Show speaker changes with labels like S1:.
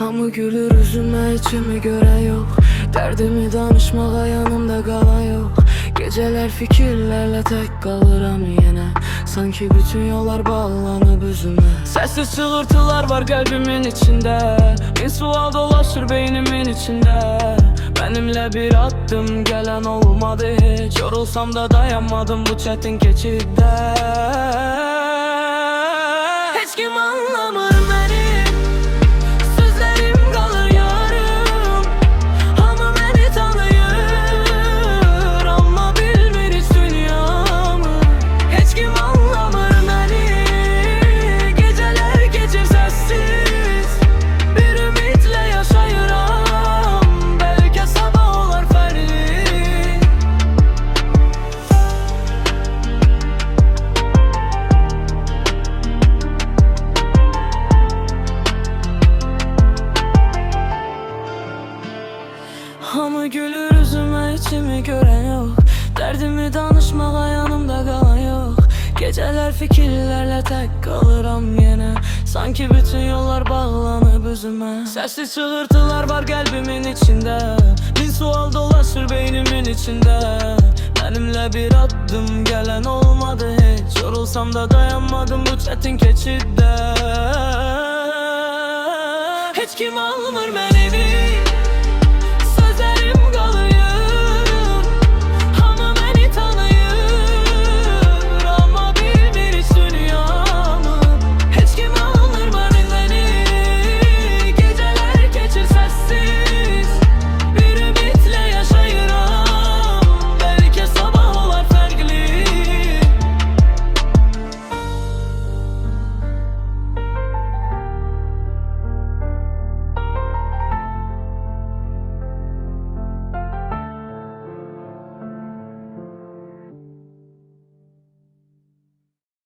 S1: Hamı gülür üzüme, içimi gören yok. Derdimi danışmağa yanımda qalan yok. Geceler fikirlerle tek kalıram yine. Sanki bütün yollar bağlanıp üzüme. Sessiz çığırtılar var kalbimin içinde. Bin sual dolaşır beynimin içinde. Benimle bir adım gelen olmadı hiç. Yorulsam da dayanmadım bu çetin geçidde. Hiç kim anlamır beni. Sözlerim kalır yarım. Hamı beni tanıyır ama bilmir hiç dünyamı. Hiç kim anlamır beni. Geceler geçir sessiz. Bir ümitle yaşayıram. Belki sabah olar farklı. Hamı gülür üzüme, içimi gören yok. Derdimi danışmağa yanımda kalan yok. Geceler fikirlerle tek kalıram yine. Sanki bütün yollar bağlanıp üzüme. Sessiz çığırtılar var kalbimin içinde. Bin sual dolaşır beynimin içinde. Benimle bir adım gelen olmadı hiç. Yorulsam da dayanmadım bu çetin geçidde. Hiç kim almır beni.